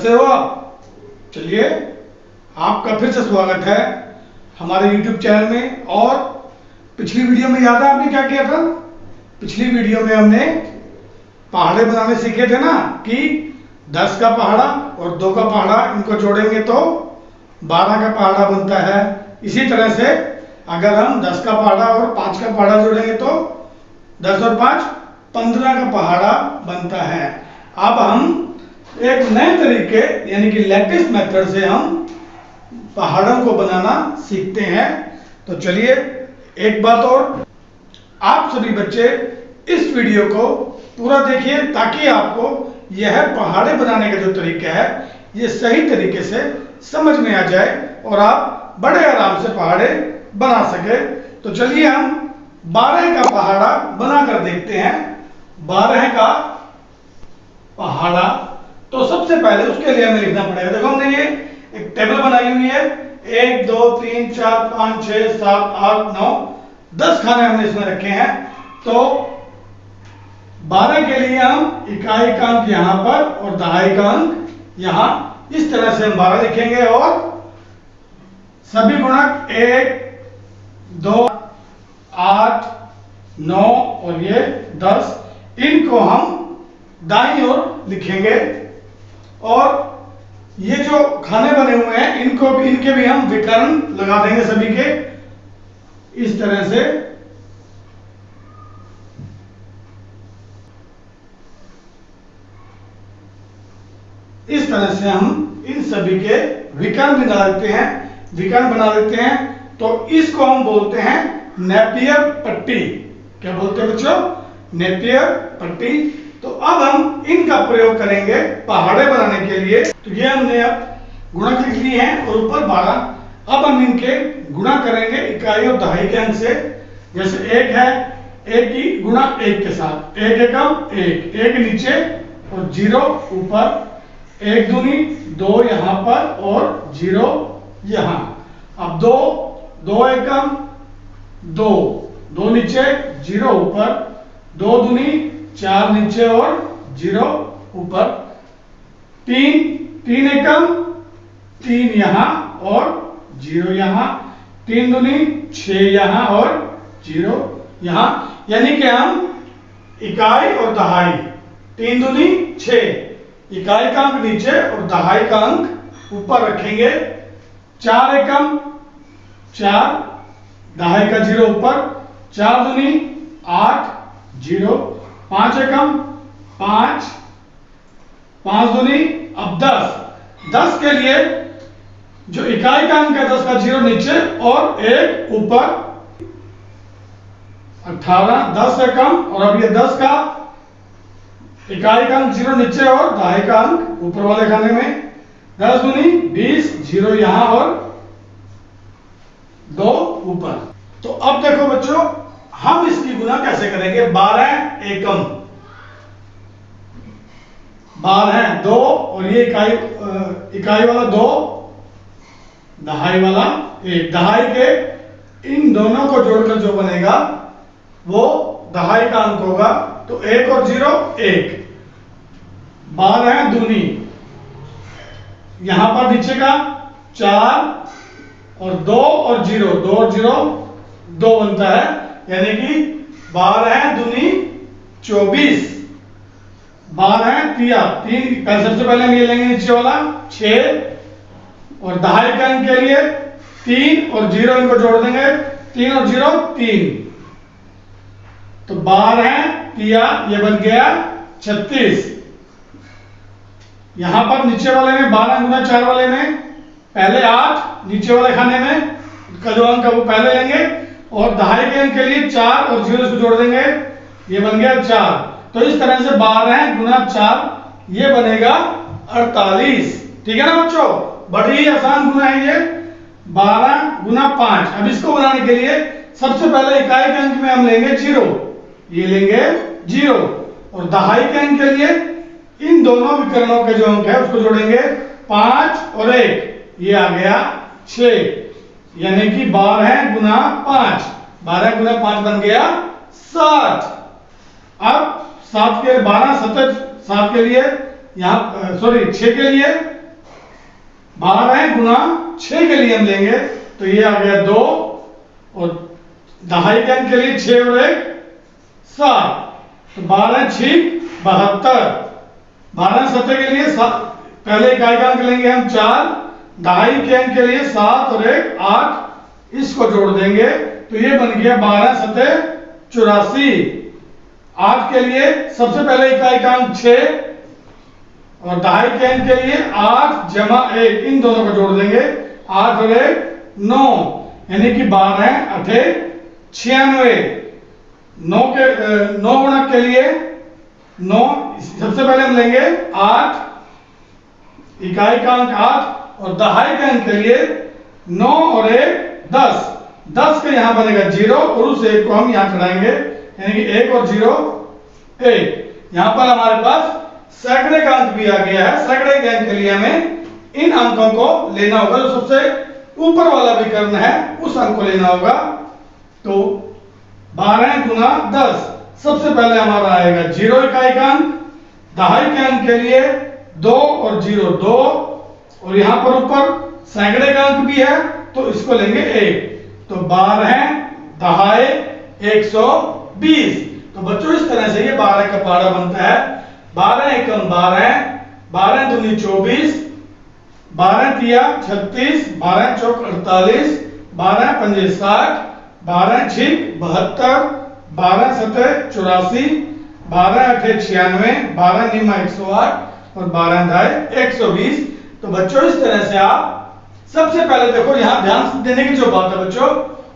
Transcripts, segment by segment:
कैसे हो आप? चलिए, आपका फिर से स्वागत है हमारे YouTube चैनल में। और पिछली वीडियो में याद है आपने क्या किया था? पिछली वीडियो में हमने पहाड़े बनाने सीखे थे ना, कि 10 का पहाड़ा और 2 का पहाड़ा इनको जोड़ेंगे तो 12 का पहाड़ा बनता है। इसी तरह से अगर हम 10 का पहाड़ा और 5 का पहाड़ा जोड़ेंगे तो 10 और 5 15 का पहाड़ा बनता है। अब हम एक नए तरीके यानी कि लेटेस्ट मेथड से हम पहाड़ों को बनाना सीखते हैं। तो चलिए, एक बात और, आप सभी बच्चे इस वीडियो को पूरा देखिए ताकि आपको यह पहाड़े बनाने का जो तरीका है ये सही तरीके से समझ में आ जाए और आप बड़े आराम से पहाड़े बना सके। तो चलिए हम 12 का पहाड़ा बनाकर देखते हैं। 12 का पहाड़ा, तो सबसे पहले उसके लिए हमें लिखना पड़ेगा। देखो, हमने ये एक टेबल बनाई हुई है। 1 2 3 4 5 6 7 8 9 10 खाने हमने इसमें रखे हैं। तो 12 के लिए हम इकाई का अंक यहां पर और दहाई का अंक यहां, इस तरह से हम 12 लिखेंगे। और सभी गुणक 1 2 8 9 और ये 10, इनको हम दाईं ओर लिखेंगे। और ये जो खाने बने हुए हैं इनके भी हम विकर्ण लगा देंगे सभी के, इस तरह से। इस तरह से हम इन सभी के विकर्ण बना देते हैं। तो इसको हम बोलते हैं नेपियर पट्टी। क्या बोलते हैं बच्चों? नेपियर पट्टी। तो अब हम इनका प्रयोग करेंगे पहाड़े बनाने के लिए। तो ये हमने अब गुणक लिख लिए हैं और ऊपर 12। अब हम इनके गुणा करेंगे इकाई और दहाई के अंक से। जैसे 1 है, 1 की गुणा 1 के साथ, 1 एकम 1, 1 नीचे और 0 ऊपर, 1 दूनी 2 यहां पर और 0 यहां। अब 2 एकम 2, 2 नीचे 0 ऊपर, 2 दूनी 4 नीचे और 0 ऊपर, 3 एकम 3 यहां और 0 यहां, 3 दूनी 6 यहां और 0 यहां। यानी कि हम इकाई और दहाई, 3 दूनी 6, इकाई का अंक नीचे और दहाई का अंक ऊपर रखेंगे। 4 एकम 4, दहाई का 0 ऊपर, 4 दूनी 8 0, 5 एकम 5, 5 दूनी अब 10 के लिए जो इकाई का अंक है 10 का 0 नीचे और 1 ऊपर, 18, 10 एकम और अब ये 10 का इकाई का अंक 0 नीचे और दहाई का अंक ऊपर वाले खाने में, 10 दूनी 20, 0 यहां और 2 ऊपर। तो अब देखो बच्चों, हम इसकी गुना कैसे करेंगे? 12 एकम 12 2 और ये इकाई वाला 2, दहाई वाला 1। दहाई के इन दोनों को जोड़कर जो बनेगा वो दहाई का अंक होगा। तो 1 और 0 1, 12 दूनी यहां पर नीचे का 4 और 2 और 0, 2 और 0 2 बनता है। यानी कि 12 दूनी 24, 12 3 पहले सबसे पहले हम ये लेंगे नीचे वाला 6 और दहाई के अंक के लिए 3 और 0 इनको जोड़ देंगे, 3 और 0 3। तो 12 3 ये बन गया 36। यहां पर नीचे वाले में 12 गुना 4 वाले में पहले 8, नीचे वाले खाने में का जो अंक है वो पहले लेंगे और दहाई के अंक के लिए 4 और 0 को जोड़ देंगे, ये बन गया 4। तो इस तरह से 12 गुना 4 ये बनेगा 48। ठीक है ना बच्चों? बड़ी ही आसान गुना है ये। 12 गुना 5। अब इसको बनाने के लिए सबसे पहले इकाई के अंक में हम लेंगे 0, ये लेंगे 0 और दहाई के अंक के लिए इन दोनों विकर्णों के जो अंक है उसको जोड़ेंगे, 5 और 1, ये आ गया 6। यानी कि 12 गुना 5, 12 गुना 5 बन गया 60। अब 7 के 12 7 के लिए यहाँ सॉरी 6 के लिए 12 गुना 6 के लिए हम लेंगे तो ये आ गया 2 और दहाई के अंक के लिए 6 और 1 7 तो 12 6 72 12 7 के लिए पहले इकाई का अंक लेंगे हम 4 दहाई के अंक के लिए 7 और 1 8 इसको जोड़ देंगे तो ये बन गया 12 7 84 8 के लिए सबसे पहले इकाई का अंक 6 और दहाई के अंक के लिए 8 जमा 1 इन दोनों को जोड़ देंगे 8 और 1 9 यानी कि 12 8 96 9 गुणक के लिए 9 सबसे पहले हम लेंगे 8 इकाई का अंक 8 और दहाई के अंक के लिए 9 और 1 10 10 के यहां बनेगा 0 और उस 1 को हम यहां चढ़ाएंगे यानी कि 1 और 0 1 यहां पर हमारे पास सैकड़े का अंक भी आ गया है। सैकड़े के अंक के लिए हमें इन अंकों को लेना होगा जो सबसे ऊपर वाला विकर्ण है उस अंक को लेना होगा तो 12 गुना 10 सबसे पहले हमारा आएगा 0 इकाई का अंक दहाई के अंक के लिए 2 और 0 2 और यहां पर ऊपर सैकड़े का अंक भी है तो इसको लेंगे 1 तो 12 दहाई 120 तो बच्चों इस तरह से ये 12 का पहाड़ा बनता है 12 एकम 12 12 दूनी 24 12 तिया 36 12 चौक 48 12 पंजे 60 12 छिक 72 12 सतह 84 12 अठे 96 12 निमा 108 और 12 दाए 120 तो बच्चों इस तरह से आप सबसे पहले देखो यहां ध्यान देने की जो बात है बच्चों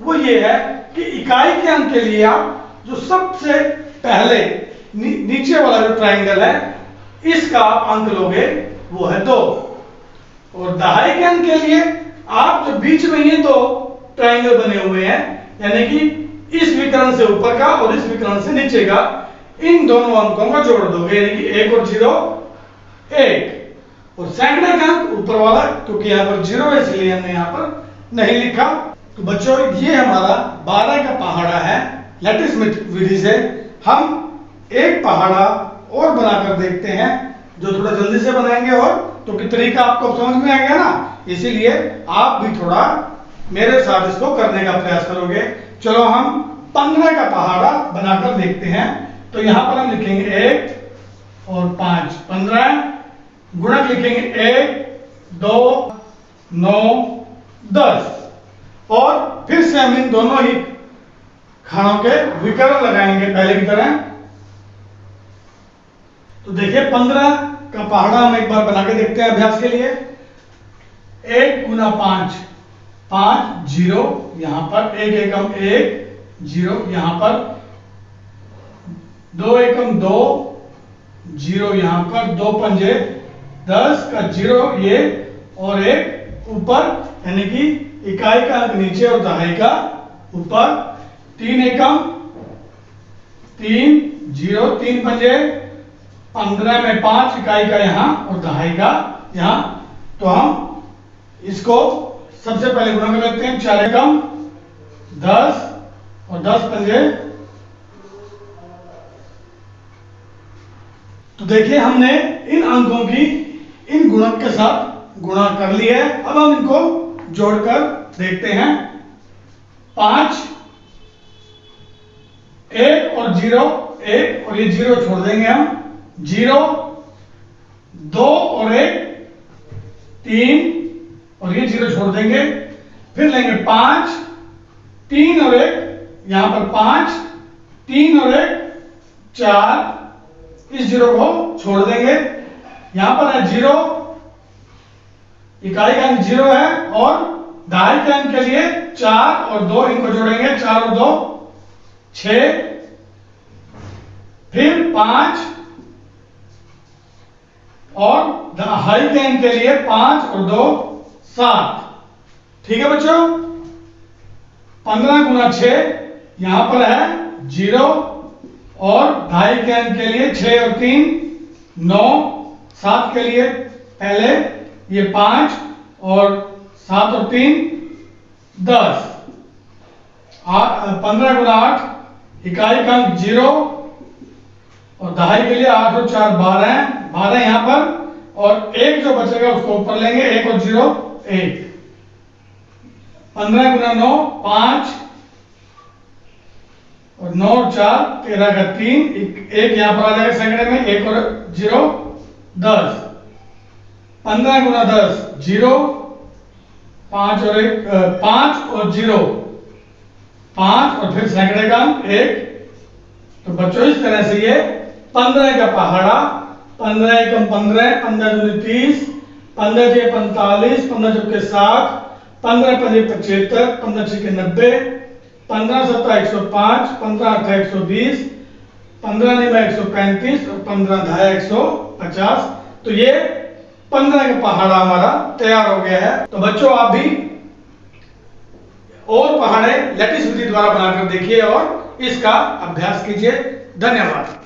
वो ये है कि इकाई के अंक के लिए आप जो सबसे पहले नीचे वाला जो ट्रायंगल है इसका आप अंक लोगे वो है 2 और दहाई के अंक के लिए आप जो बीच में ये 2 ट्रायंगल बने हुए हैं यानी कि इस विकर्ण से ऊपर का और इस विकर्ण से नीचे का इन दोनों अंकों को जोड़ दोगे यानी कि 1 और 0 1 और सैकड़े का अंक ऊपर वाला क्योंकि यहाँ पर 0 है इसलिए हमने यहाँ पर नहीं लिखा तो बच्चों ये हमारा 12 का पहाड़ा है लैटिस विधि से हम एक पहाड़ा और बनाकर देखते हैं जो थोड़ा जल्दी से बनाएंगे और तो कि तरीका आपको समझ में आ गया ना इसीलिए आप भी थोड़ा मेरे साथ इसको करने का प्रयास करोगे चलो हम 15 का पहाड़ा बनाकर देखते हैं तो यहां पर हम लिखेंगे 1 और 5 15 गुणक लिखेंगे 1 2 9 10 और फिर से हम इन दोनों ही खानों के विकर्ण लगाएंगे पहले की तरह तो देखिए 15 का पहाड़ा हम एक बार बना के देखते हैं अभ्यास के लिए 1 गुना 5 5 0 यहां पर 1 एकम 1 0 यहां पर 2 एकम 2 0 यहां पर 2 पंजे 10 का 0 ये और एक ऊपर यानी कि इकाई का अंक नीचे और दहाई का ऊपर 3 एकम 3 0 3 पंजे 15 में 5 इकाई का यहां और दहाई का यहां तो हम इसको सबसे पहले गुणा कर लेते हैं 4 एकम 10 और 10 पंजे तो देखिए हमने इन अंकों की इन गुणक के साथ गुणा कर लिया है अब हम इनको जोड़कर देखते हैं 5 1 और 0 1 और ये 0 छोड़ देंगे हम 0 2 और 1 3 और ये 0 छोड़ देंगे फिर लेंगे 5 3 और 1 यहां पर 5 3 और 1 4 इस 0 को छोड़ देंगे यहां पर है 0 इकाई का अंक 0 है और दहाई के अंक के लिए 4 और 2 इनको जोड़ेंगे 4 और 2 6 फिर 5 और दहाई के अंक के लिए 5 और 2 7 ठीक है बच्चों 15 गुना 6 यहां पर है 0 और दहाई के अंक के लिए 6 और 3 9 7 के लिए पहले ये 5 और 7 और 3 10 15 गुना 8 इकाई का अंक 0 और दहाई के लिए 8 और 4 12 है, 12 यहाँ पर और एक जो बचेगा उसको ऊपर लेंगे, 1 और 0 1। 15 गुना 9 5 और 9 और 4 13 का 3, एक यहाँ पर आ जाएगा सैकड़े में, 1 और 0 10। 15 गुना 10 0, 5 और 1 5 और 0 5 और फिर सैकड़े का 1। तो बच्चों इस तरह से ये 15 का पहाड़ा, 15 एकम 15, 15 दूनी 30, 15 छः 45, 15 चौके 60, 15 पंजे 75, 15 छः 90, 15 सत्ता 105, 15 अट्ठा 120, 15 निमा 135 और 15 धाया 150। तो ये 15 का पहाड़ा हमारा तैयार हो गया है। तो बच्चों आप भी और पहाड़े लैटिस विधि द्वारा बनाकर देखिए और इसका अभ्यास कीजिए। धन्यवाद।